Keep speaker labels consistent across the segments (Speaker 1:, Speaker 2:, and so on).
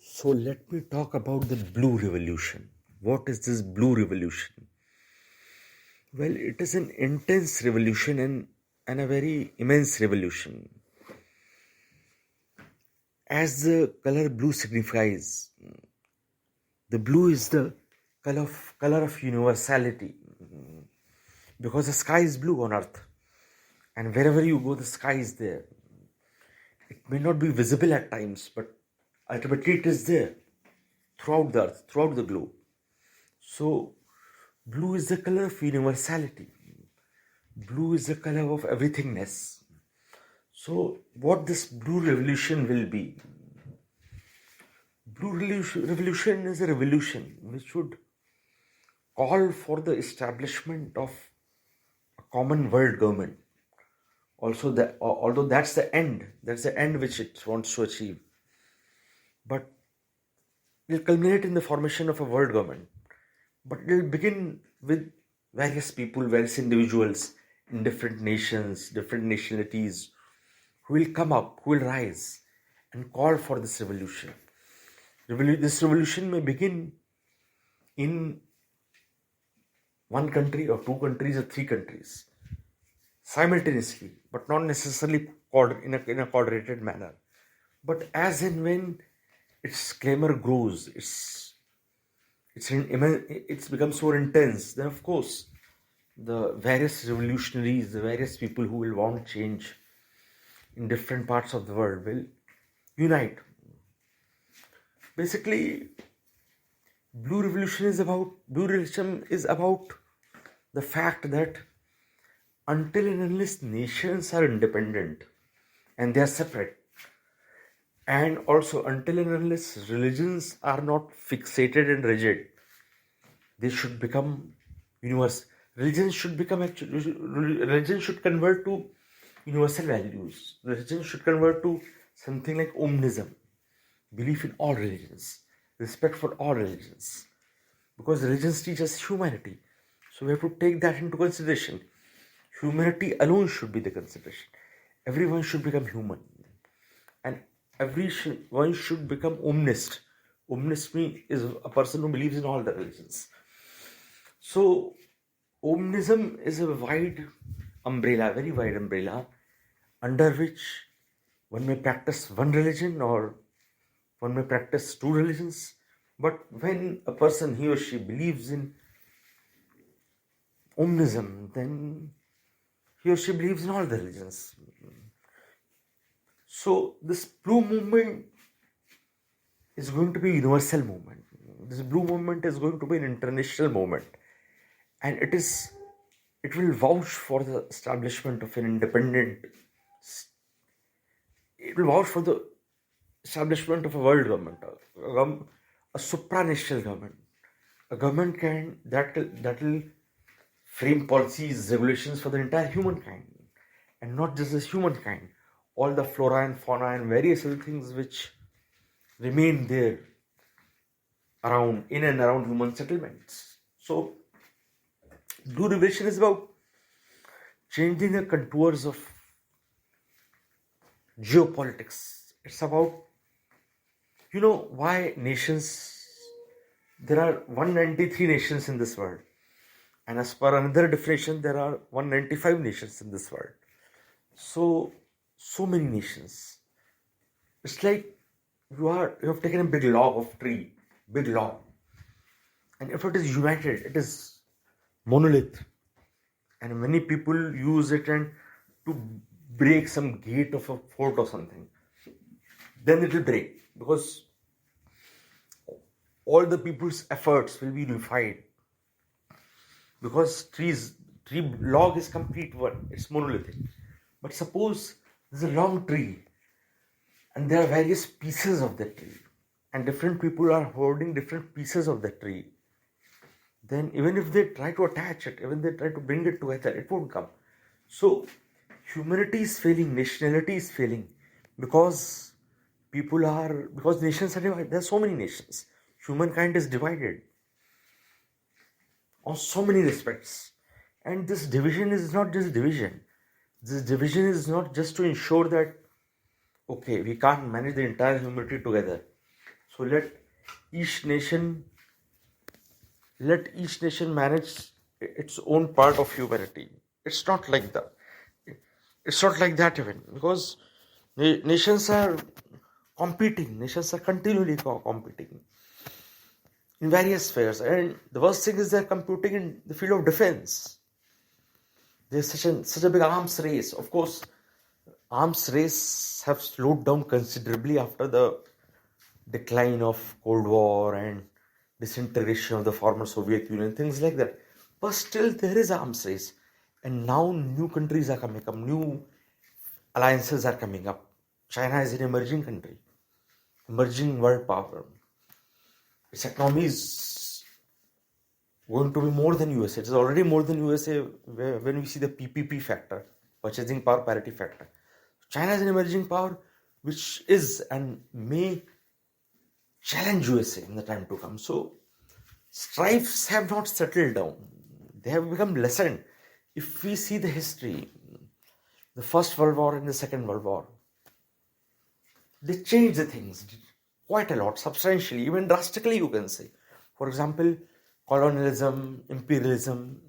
Speaker 1: So let me talk about the blue revolution. What is this blue revolution? Well, it is an intense revolution and a very immense revolution. As the color blue signifies, the blue is the color of universality, because the sky is blue on earth, and wherever you go the sky is there. It may not be visible at times, but ultimately it is there throughout the earth, throughout the globe. So blue is the color of universality. Blue is the color of everythingness. So what this blue revolution will be? Revolution is a revolution which would call for the establishment of a common world government. Also, although that's the end which it wants to achieve, but it will culminate in the formation of a world government. But it will begin with various people, various individuals in different nations, different nationalities, who will come up, who will rise and call for this revolution. This revolution may begin in one country or two countries or three countries simultaneously, but not necessarily in a coordinated manner. But as and when its clamor grows, it's become so intense, then of course the various revolutionaries, the various people who will want change in different parts of the world will unite. Basically, blue revolution is about the fact that until and unless nations are independent and they are separate, and also until and unless religions are not fixated and rigid, they should become universal. Religion should convert to universal values. Religion should convert to something like omnism, belief in all religions, respect for all religions, because religions teach us humanity. So we have to take that into consideration. Humanity alone should be the consideration. Everyone should become human, and everyone should become omnist. Omnist is a person who believes in all the religions. So omnism is a wide umbrella, very wide umbrella, under which one may practice one religion or one may practice two religions. But when a person, he or she, believes in omnism, then he or she believes in all the religions. So this blue movement is going to be a universal movement. This blue movement is going to be an international movement, and it will vouch for the establishment of an independent. It will vouch for the establishment of a world government, a supranational government, a government that will frame policies, regulations for the entire humankind, and not just the humankind, all the flora and fauna and various other things which remain there in and around human settlements. So blue revolution is about changing the contours of geopolitics. It's about, why nations. There are 193 nations in this world, and as per another definition, there are 195 nations in this world. So many nations. It's like you have taken a big log, and if it is united, it is monolith, and many people use it and to break some gate of a fort or something, then it will break, because all the people's efforts will be unified, because tree log is complete one, it's monolithic. But suppose there's a long tree and there are various pieces of that tree, and different people are holding different pieces of that tree, then even if they try to attach it, even they try to bring it together, it won't come. So humanity is failing, nationality is failing, because nations are divided. There are so many nations. Humankind is divided on so many respects. And this division is not just division. This division is not just to ensure that, okay, we can't manage the entire humanity together, So each nation let each nation manage its own part of humanity. It's not like that. It's not like that even, because nations are competing. Nations are continually competing in various spheres, and the worst thing is they're competing in the field of defense. There's such a big arms race. Of course, arms race have slowed down considerably after the decline of Cold War and disintegration of the former Soviet Union, things like that. But still, there is arms race, and now new countries are coming up, new alliances are coming up. China is an emerging country, emerging world power. Its economy is going to be more than USA. It is already more than USA when we see the PPP factor, purchasing power parity factor. China is an emerging power which is and may challenge USA in the time to come. So strifes have not settled down. They have become lessened. If we see the history, the First World War and the Second World War, they changed the things quite a lot, substantially, even drastically, you can say. For example, colonialism, imperialism,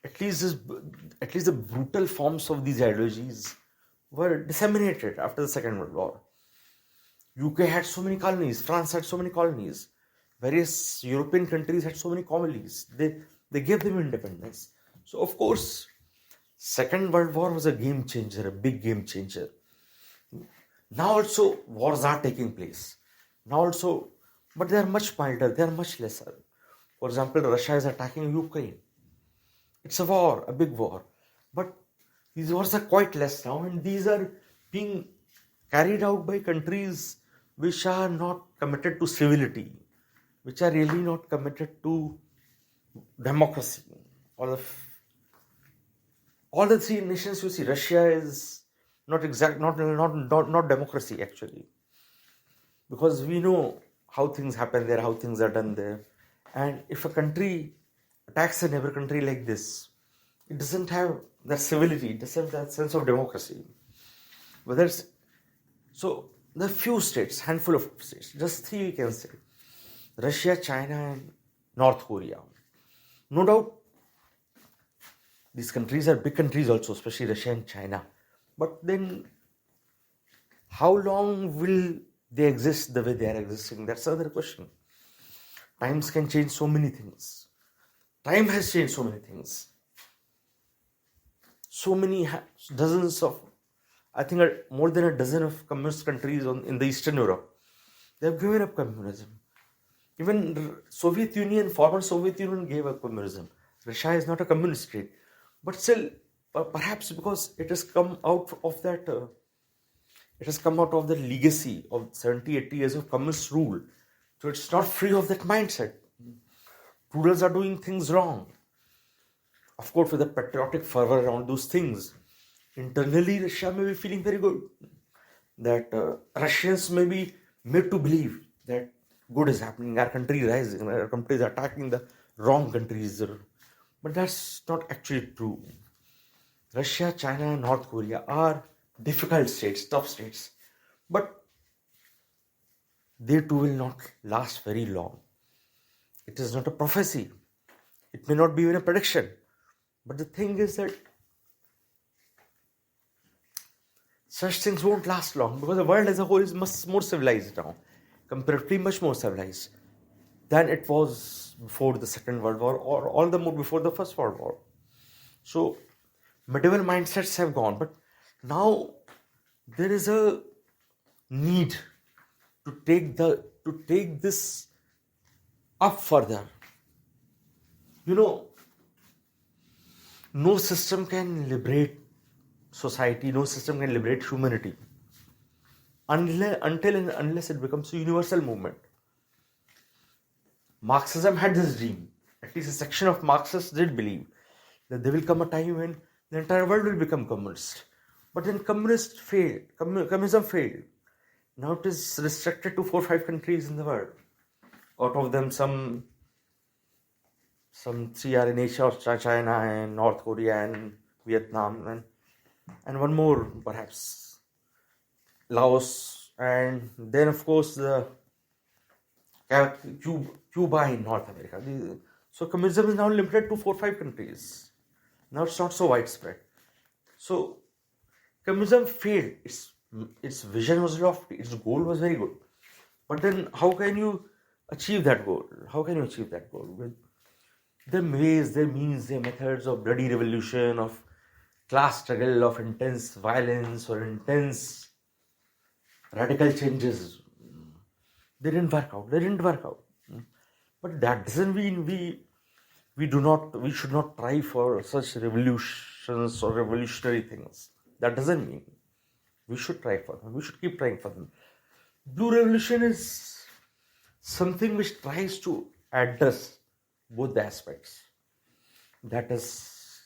Speaker 1: at least the brutal forms of these ideologies were disseminated after the Second World War. UK had so many colonies, France had so many colonies, various European countries had so many colonies. They gave them independence. So of course, Second World War was a game changer, a big game changer. Now also wars are taking place. Now also, but they are much milder, they are much lesser. For example, Russia is attacking Ukraine. It's a war, a big war. But these wars are quite less now, and these are being carried out by countries which are not committed to civility, which are really not committed to democracy. All the three nations you see, Russia is not democracy actually, because we know how things happen there, how things are done there, and if a country attacks a neighbor country like this, it doesn't have that civility, it doesn't have that sense of democracy. Whether it's so, the few states, handful of states, just three we can say: Russia, China, and North Korea. No doubt, these countries are big countries also, especially Russia and China. But then, how long will they exist the way they are existing? That's another question. Times can change so many things. Time has changed so many things. So many dozens of, I think more than a dozen of communist countries in the Eastern Europe, they have given up communism. Even Soviet Union, former Soviet Union gave up communism. Russia is not a communist state. But still, perhaps because it has come out of that, it has come out of the legacy of 70, 80 years of communist rule. So it's not free of that mindset. Rulers are doing things wrong. Of course, with a patriotic fervor around those things. Internally, Russia may be feeling very good. That Russians may be made to believe that good is happening, our country is rising, our country is attacking the wrong countries. But that's not actually true. Russia, China, and North Korea are difficult states, tough states. But they too will not last very long. It is not a prophecy. It may not be even a prediction. But the thing is that such things won't last long, because the world as a whole is much more civilized now, comparatively much more civilized than it was before the Second World War, or all the more before the First World War. So medieval mindsets have gone, but now there is a need to take this up further. No system can liberate society, no system can liberate humanity until and unless it becomes a universal movement. Marxism had this dream, at least a section of Marxists did believe, that there will come a time when the entire world will become communist. But then communism failed. Now it is restricted to 4 or 5 countries in the world. Out of them, some 3 are in Asia, China and North Korea and Vietnam, and one more perhaps, Laos, and then of course the Cuba in North America. So communism is now limited to 4 or 5 countries. Now it's not so widespread. So communism failed. Its vision was lofty. Its goal was very good. But then, how can you achieve that goal? How can you achieve that goal? With their ways, their means, their methods of bloody revolution, of class struggle, of intense violence or intense radical changes. They didn't work out. They didn't work out. But that doesn't mean we should not try for such revolutions or revolutionary things. That doesn't mean we should try for them. We should keep trying for them. Blue Revolution is something which tries to address both the aspects. That is,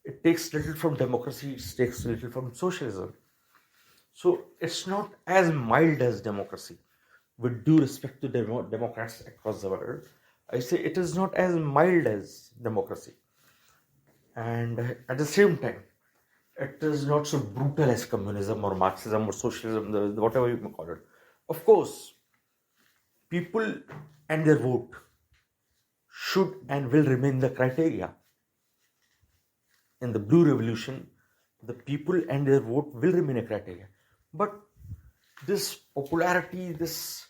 Speaker 1: it takes little from democracy, it takes little from socialism. So it's not as mild as democracy. With due respect to Democrats across the world, I say it is not as mild as democracy. And at the same time, it is not so brutal as communism or Marxism or socialism, whatever you may call it. Of course, people and their vote should and will remain the criteria. In the Blue Revolution, the people and their vote will remain a criteria. But this popularity, this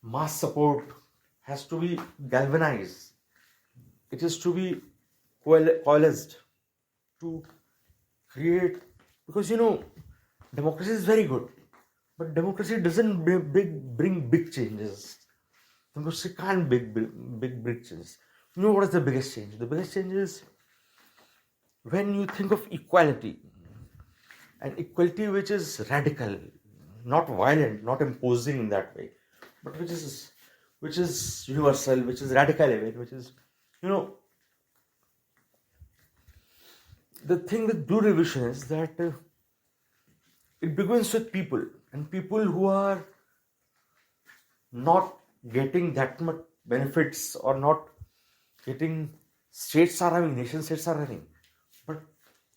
Speaker 1: mass support has to be galvanized. It is to be coalesced to create, because democracy is very good, but democracy doesn't bring big changes. Democracy can't big changes. You know what is the biggest change? The biggest change is when you think of equality, and equality which is radical, not violent, not imposing in that way, but which is universal, which is radical even, which is, the thing with Blue Revolution is that it begins with people, and people who are not getting that much benefits or not getting, states are having, nation states are having, but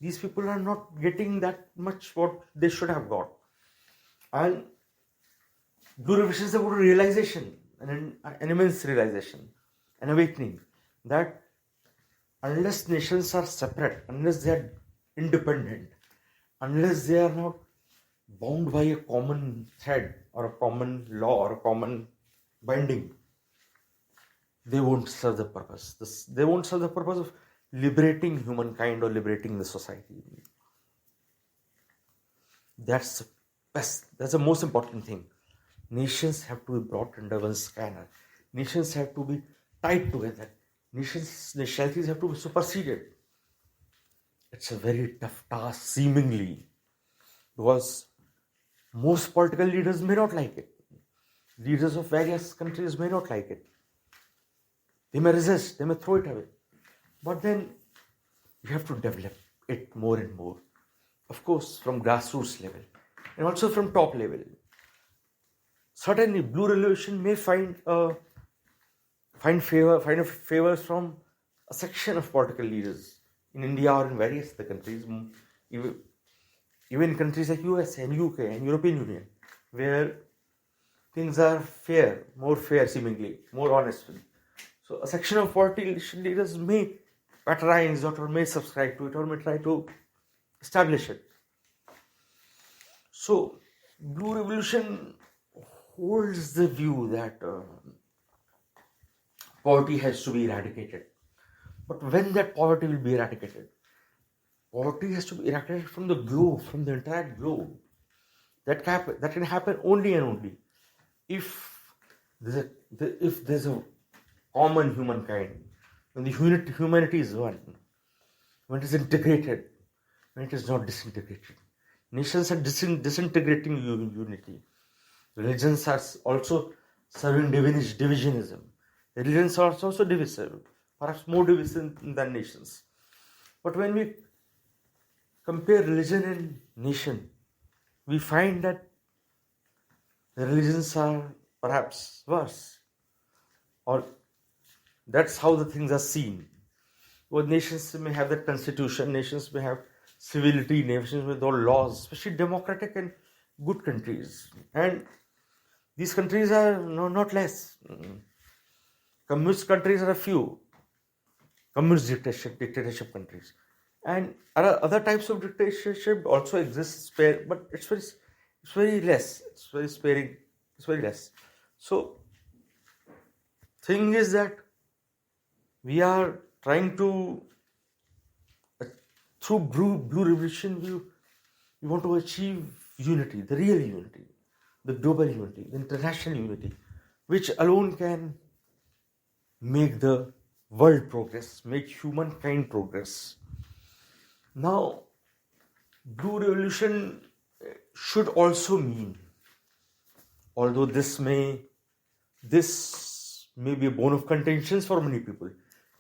Speaker 1: these people are not getting that much what they should have got. And Blue Revolution is about a realization, an immense realization, an awakening that unless nations are separate, unless they are independent, unless they are not bound by a common thread or a common law or a common binding, they won't serve the purpose. They won't serve the purpose of liberating humankind or liberating the society. That's the best. That's the most important thing. Nations have to be brought under one scanner. Nations have to be tied together. Nationalities have to be superseded. It's a very tough task, seemingly, because most political leaders may not like it. Leaders of various countries may not like it. They may resist, they may throw it away. But then you have to develop it more and more. Of course, from grassroots level and also from top level. Certainly, Blue Revolution may find favors from a section of political leaders in India or in various other countries, even countries like US and UK and European Union, where things are fair, more fair seemingly, more honest. So a section of political leaders may patronize it or may subscribe to it or may try to establish it. So Blue Revolution holds the view that poverty has to be eradicated. But when that poverty will be eradicated? Poverty has to be eradicated from the globe, from the entire globe. That can happen only and only if there's a common humankind, when the humanity is one, when it is integrated, when it is not disintegrated. Nations are disintegrating unity. Religions are also serving divisionism. Religions are also divisive, perhaps more divisive than nations. But when we compare religion and nation, we find that the religions are perhaps worse, or that's how the things are seen. Well, nations may have that constitution, nations may have civility, nations with all laws, especially democratic and good countries. And These countries are not less. Communist countries are a few. Communist dictatorship countries. And other types of dictatorship also exist, but it's very less. It's very sparing. It's very less. So, thing is that we are trying to, through Blue Revolution, we want to achieve unity, the real unity, the global unity, the international unity, which alone can make the world progress, make humankind progress. Now, Blue Revolution should also mean, although this may be a bone of contention for many people,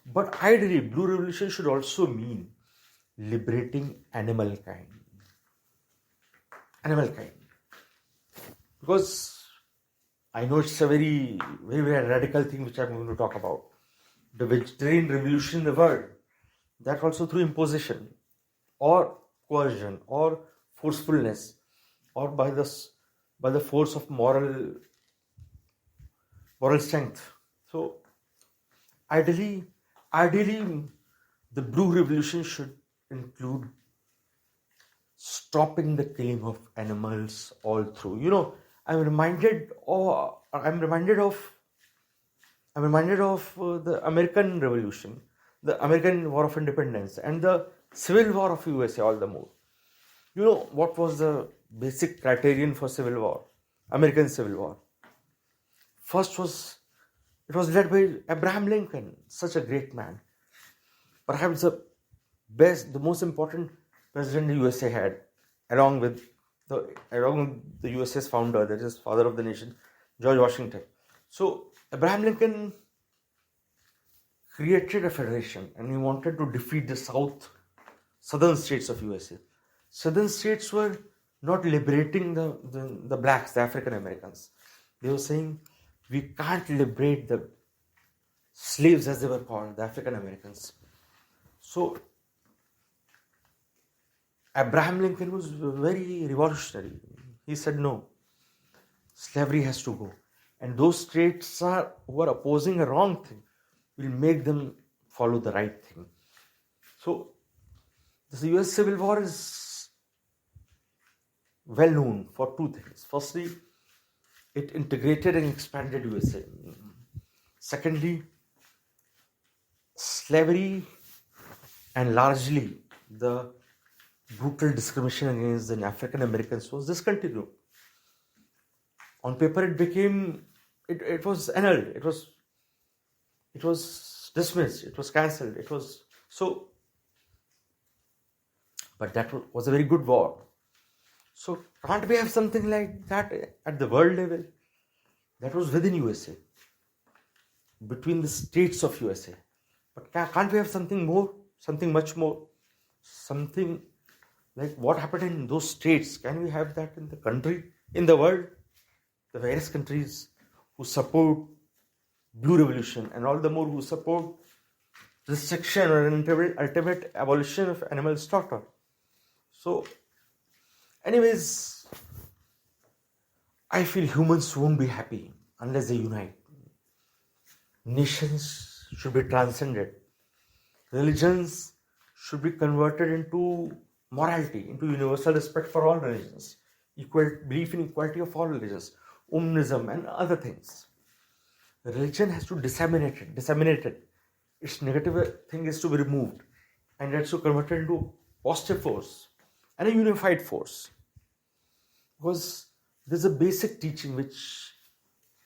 Speaker 1: but ideally, Blue Revolution should also mean liberating animal kind. Because I know it's a very, very, very radical thing which I'm going to talk about. The vegetarian revolution in the world, that also through imposition or coercion or forcefulness or by the force of moral strength. So ideally the Blue Revolution should include stopping the killing of animals all through. I'm reminded of the American Revolution, the American War of Independence, and the Civil War of USA all the more. What was the basic criterion for Civil War, American Civil War? First it was led by Abraham Lincoln, such a great man, perhaps the most important president the USA had, along with the USA's founder, that is father of the nation, George Washington. So Abraham Lincoln created a federation, and he wanted to defeat the southern states of USA. Southern states were not liberating the blacks, the African Americans. They were saying, we can't liberate the slaves, as they were called, the African Americans. So Abraham Lincoln was very revolutionary. He said, no, slavery has to go. And those states who are opposing a wrong thing, will make them follow the right thing. So the US Civil War is well known for two things. Firstly, it integrated and expanded USA. Secondly, slavery and largely the brutal discrimination against the African Americans was discontinued. On paper, it was annulled. It was dismissed. It was cancelled. But that was a very good war. So can't we have something like that at the world level? That was within USA, between the states of USA. But can't we have something more, something much more, something like what happened in those states? Can we have that in the country, in the world? The various countries who support Blue Revolution, and all the more who support restriction or an ultimate abolition of animal slaughter. So, anyways, I feel humans won't be happy unless they unite. Nations should be transcended. Religions should be converted into morality, into universal respect for all religions, equal belief in equality of all religions, humanism and other things. Religion has to disseminate it. Its negative thing is to be removed, and that's to convert it into positive force and a unified force. Because there's a basic teaching which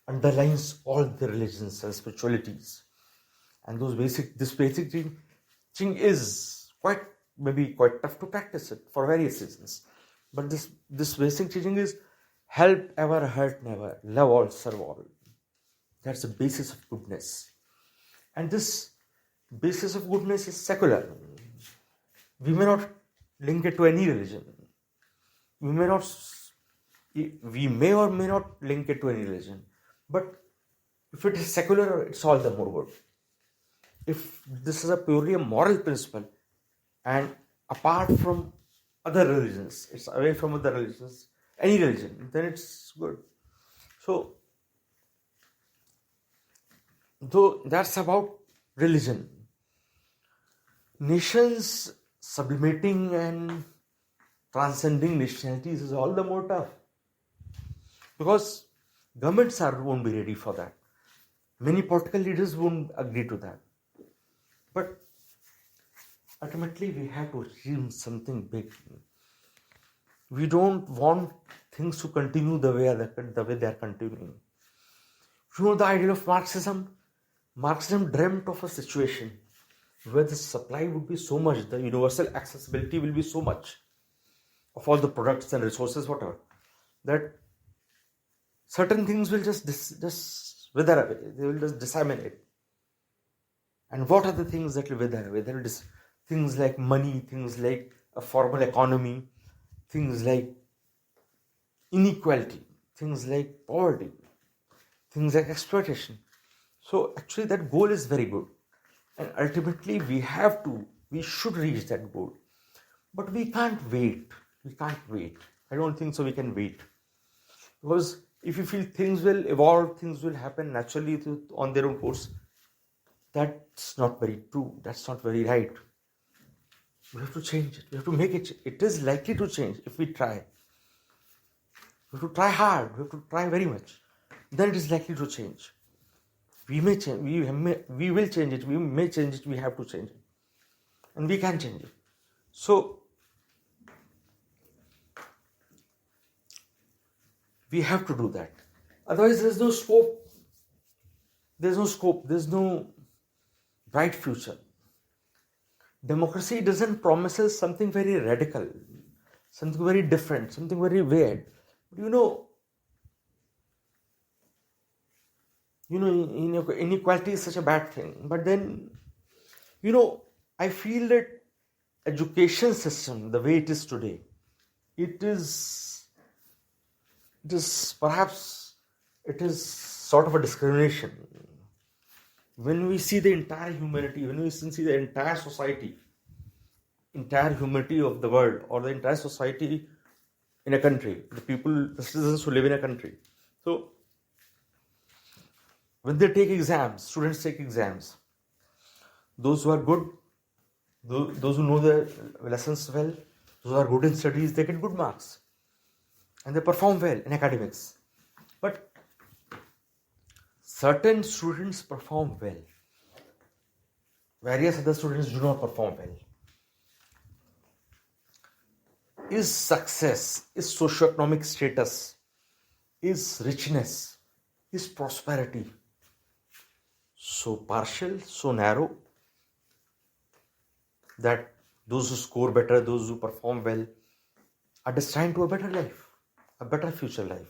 Speaker 1: underlines all the religions and spiritualities, and this basic teaching is quite tough to practice it for various reasons. But this basic teaching is help ever, hurt never, love all, serve all. That's the basis of goodness. And this basis of goodness is secular. We may not link it to any religion. We may or may not link it to any religion. But if it is secular, it's all the more good. If this is purely a moral principle and apart from other religions, it's away from other religions, any religion, then it's good. So though that's about religion. Nations sublimating and transcending nationalities is all the more tough, because governments won't be ready for that. Many political leaders won't agree to that. But ultimately, we have to achieve something big. We don't want things to continue the way they are continuing. You know the idea of Marxism? Marxism dreamt of a situation where the supply would be so much, the universal accessibility will be so much of all the products and resources, whatever, that certain things will just wither away. They will just disseminate. And what are the things that will wither away? There will be things like money, things like a formal economy, things like inequality, things like poverty, things like exploitation. So actually that goal is very good. And ultimately we should reach that goal. But we can't wait. I don't think so we can wait. Because if you feel things will evolve, things will happen naturally on their own course, that's not very true. That's not very right. We have to change it. We have to make it. It is likely to change if we try. We have to try hard. We have to try very much. Then it is likely to change. We may change. We will change it. We may change it. We have to change it. And we can change it. So, we have to do that. Otherwise, there's no scope. There's no bright future. Democracy doesn't promise us something very radical, something very different, something very weird. But inequality is such a bad thing. But then, I feel that education system, the way it is today, it is sort of a discrimination. When we see the entire humanity, when we see the entire society, entire humanity of the world, or the entire society in a country, the citizens who live in a country. So, when they take exams, students take exams, those who are good, those who know the lessons well, those who are good in studies, they get good marks. And they perform well in academics. But certain students perform well. Various other students do not perform well. Is success, is socioeconomic status, is richness, is prosperity so partial, so narrow, that those who score better, those who perform well, are destined to a better life, a better future life?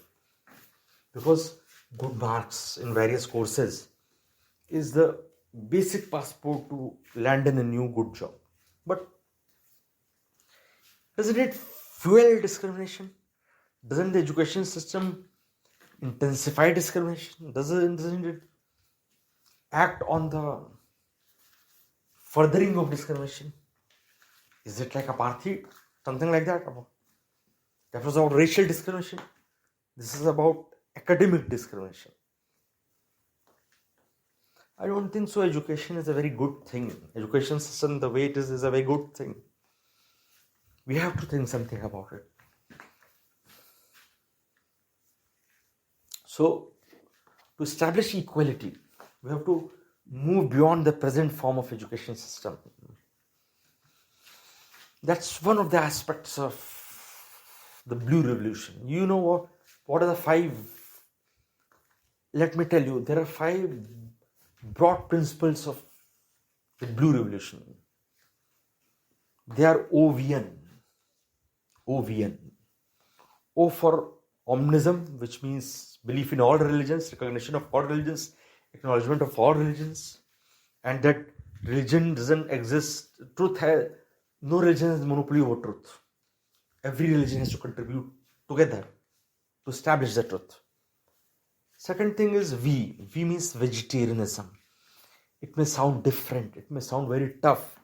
Speaker 1: Because good marks in various courses is the basic passport to land in a new good job. But doesn't it fuel discrimination? Doesn't the education system intensify discrimination? Doesn't it act on the furthering of discrimination? Is it like apartheid? Something like that? That was about racial discrimination. This is about academic discrimination. I don't think so. Education is a very good thing. Education system, the way it is a very good thing. We have to think something about it. So, to establish equality, we have to move beyond the present form of education system. That's one of the aspects of the Blue Revolution. You know what are the 5? Let me tell you, there are 5 broad principles of the Blue Revolution. They are OVN. O for omnism, which means belief in all religions, recognition of all religions, acknowledgement of all religions, and that religion doesn't exist. No religion has monopoly over truth. Every religion has to contribute together to establish the truth. Second thing is V. V means vegetarianism. It may sound different. It may sound very tough.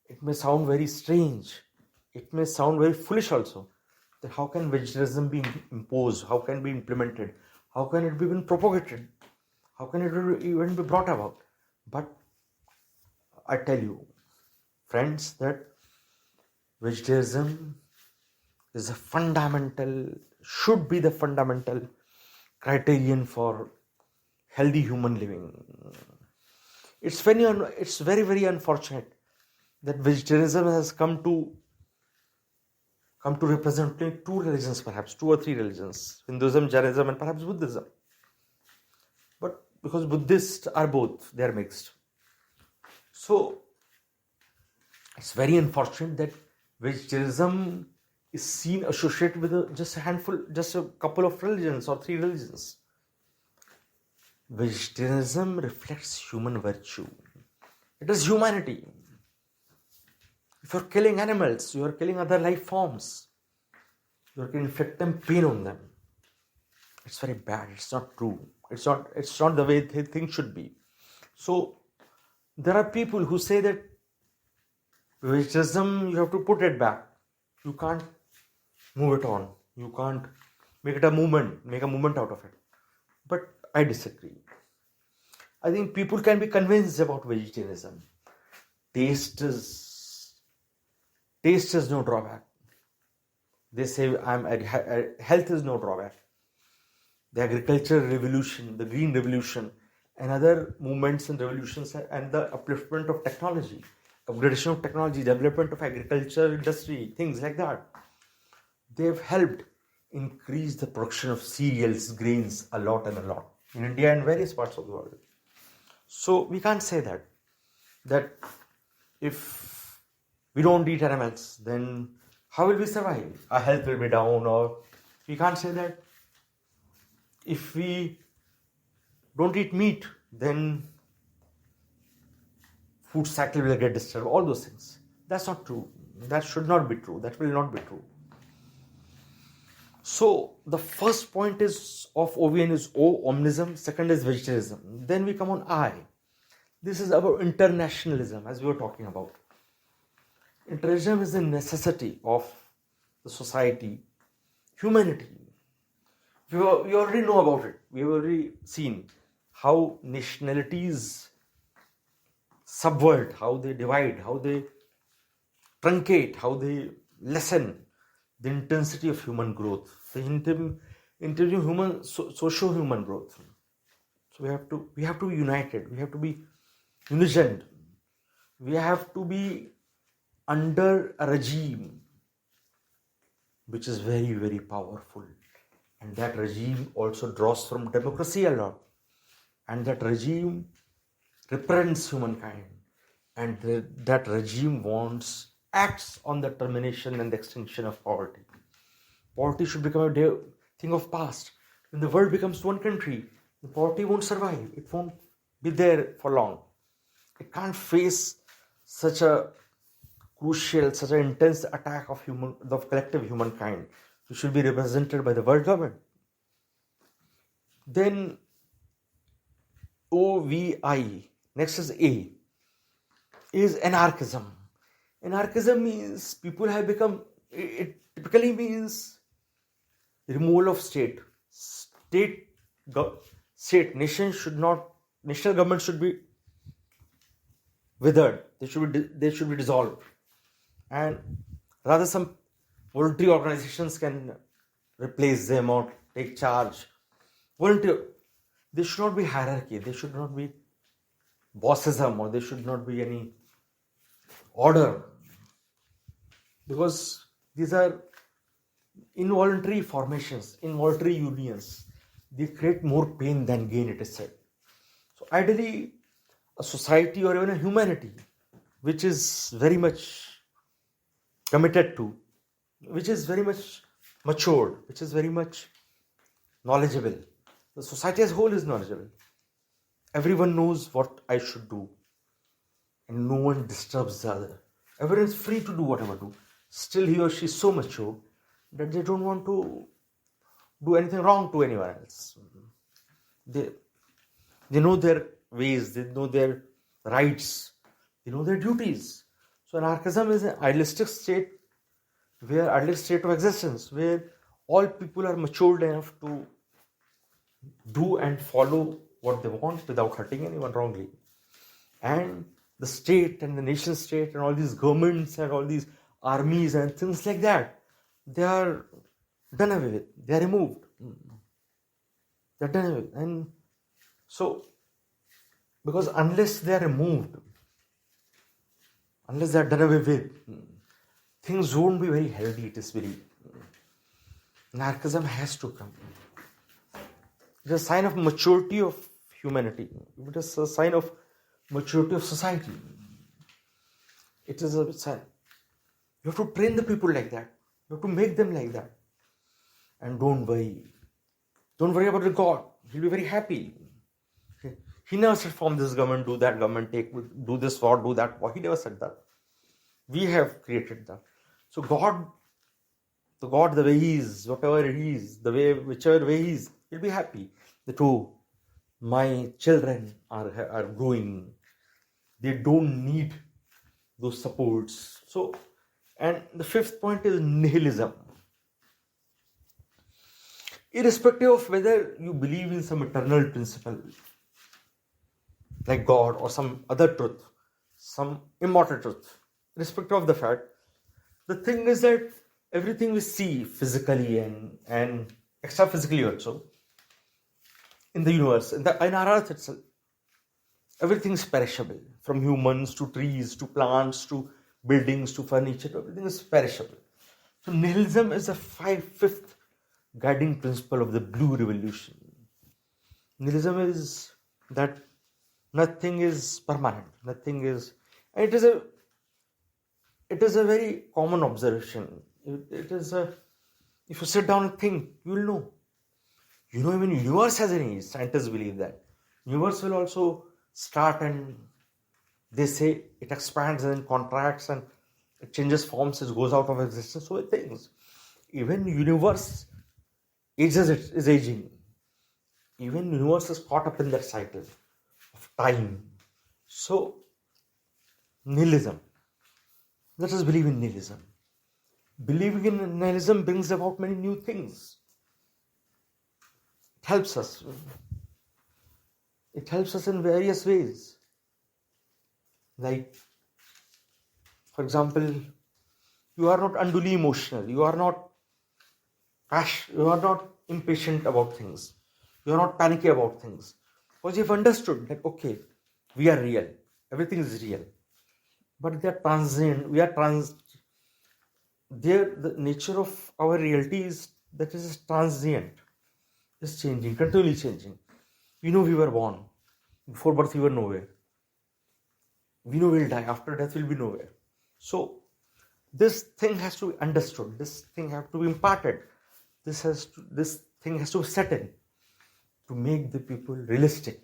Speaker 1: It may sound very strange. It may sound very foolish also. That how can vegetarianism be imposed? How can it be implemented? How can it be even propagated? How can it even be brought about? But I tell you, friends, that vegetarianism is should be the fundamental criterion for healthy human living. It's very, very unfortunate that vegetarianism has come to represent two religions, perhaps two or three religions: Hinduism, Jainism, and perhaps Buddhism. But because Buddhists are both, they are mixed. So it's very unfortunate that vegetarianism is seen associated with just a couple of religions or three religions. Vegetarianism reflects human virtue. It is humanity. If you're killing animals, you are killing other life forms. You are inflicting pain on them. It's very bad. It's not true. It's not the way things should be. So there are people who say that vegetarianism, you have to put it back. You can't move it on. You can't make a movement out of it. But I disagree. I think people can be convinced about vegetarianism. Taste is no drawback. They say health is no drawback. The agricultural revolution, the green revolution, and other movements and revolutions, and the upliftment of technology, upgradation of technology, development of agriculture industry, things like that, they have helped increase the production of cereals, grains a lot in India and various parts of the world. So we can't say that if we don't eat animals, then how will we survive? Our health will be down. Or we can't say that if we don't eat meat, then food cycle will get disturbed. All those things. That's not true. That should not be true. That will not be true. So the first point is of OVN is O, omnism. Second is vegetarianism. Then we come on I. This is about internationalism, as we were talking about. Internationalism is a necessity of the society, humanity. We already know about it. We have already seen how nationalities subvert, how they divide, how they truncate, how they lessen the intensity of human growth, the socio-human growth. So we have to be united. We have to be unison. We have to be under a regime which is very, very powerful. And that regime also draws from democracy a lot. And that regime represents humankind. And that regime acts on the termination and the extinction of poverty. Poverty should become a thing of past. When the world becomes one country, the poverty won't survive. It won't be there for long. It can't face such a crucial, such an intense attack of the collective humankind, which should be represented by the world government. Then OVI, next is A, is anarchism. Anarchism means people have become, it typically means removal of state. National government should be withered. They should be dissolved. And rather some voluntary organizations can replace them or take charge. There should not be hierarchy. There should not be bossism, or there should not be any order. Because these are involuntary formations, involuntary unions. They create more pain than gain, it is said. So ideally, a society or even a humanity which is very much committed to, which is very much matured, which is very much knowledgeable. The society as a whole is knowledgeable. Everyone knows what I should do, and no one disturbs the other. Everyone is free to do whatever do. Still, he or she is so mature that they don't want to do anything wrong to anyone else. They know their ways, they know their rights, they know their duties. So anarchism is an idealistic state of existence where all people are matured enough to do and follow what they want without hurting anyone wrongly. And the state and the nation state and all these governments and all these armies and things like that, they are done away with. They are removed. They're done away with. And so, because unless they are removed, unless they are done away with, things won't be very healthy, it is believed. Narcissism has to come. It is a sign of maturity of humanity. It is a sign of maturity of society. It is a sign. You have to train the people like that. You have to make them like that. And don't worry. Don't worry about the God. He'll be very happy. He never said, form this government, do that government, do this war, do that war. He never said that. We have created that. So God, the way He is, whatever He is, whichever way He is, He'll be happy. That, oh, my children are growing. They don't need those supports. So, and the fifth point is nihilism. Irrespective of whether you believe in some eternal principle, like God or some other truth, some immortal truth, irrespective of the fact, the thing is that everything we see physically and extra physically also, in the universe, in our earth itself, everything is perishable. From humans to trees to plants to buildings to furniture, everything is perishable. So nihilism is the fifth guiding principle of the Blue Revolution. Nihilism is that nothing is permanent. Nothing is. And it is a very common observation. It is a. If you sit down and think, you will know. You know, even universe has any. Scientists believe that universe will also start, and they say it expands and then contracts and it changes forms, it goes out of existence. So it things. Even universe is aging. Even universe is caught up in that cycle of time. So nihilism. Let us believe in nihilism. Believing in nihilism brings about many new things. It helps us. It helps us in various ways. Like, for example, you are not unduly emotional. You are not impatient about things. You are not panicky about things. Because you have understood that, okay, we are real. Everything is real. But they are transient. The nature of our reality is that it is transient. It's changing, continually changing. We know we were born. Before birth we were nowhere. We know we'll die. After death we'll be nowhere. So this thing has to be understood. This thing has to be imparted. This thing has to set in to make the people realistic.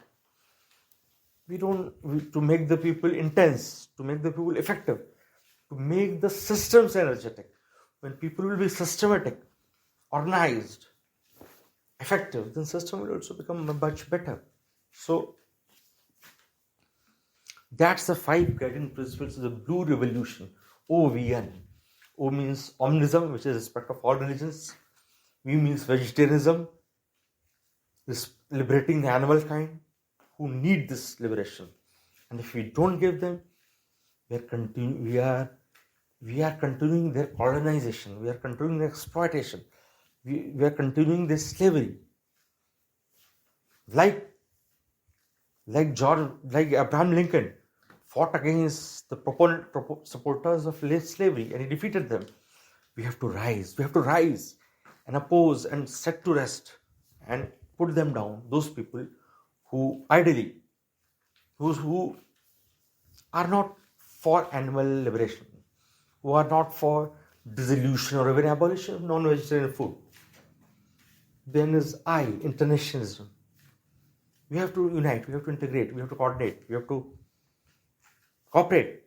Speaker 1: To make the people intense, to make the people effective, to make the systems energetic. When people will be systematic, organized, effective, then system will also become much better. So that's the 5 guiding principles of the Blue Revolution, OVN. O means omnism, which is respect of all religions. V means vegetarianism, liberating the animal kind who need this liberation. And if we don't give them, we are continuing their colonization. We are continuing their exploitation. We are continuing their slavery. Like Abraham Lincoln fought against the supporters of slavery and he defeated them. We have to rise. We have to rise and oppose and set to rest and put them down. Those people who are not for animal liberation, who are not for dissolution or even abolition of non-vegetarian food. Then is internationalism. We have to unite, we have to integrate, we have to coordinate, we have to cooperate.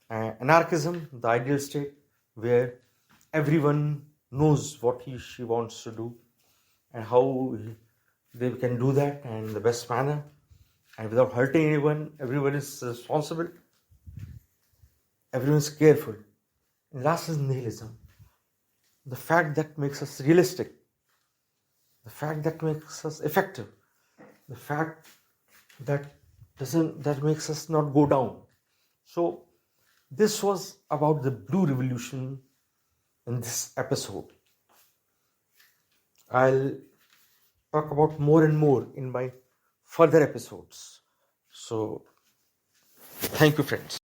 Speaker 1: Anarchism, the ideal state where everyone knows what she wants to do and how they can do that in the best manner and without hurting anyone. Everyone is responsible, everyone is careful. And last is nihilism, the fact that makes us realistic, the fact that makes us effective, the fact that makes us not go down. So this was about the Blue Revolution in this episode. I'll talk about more and more in my further episodes. So thank you, friends.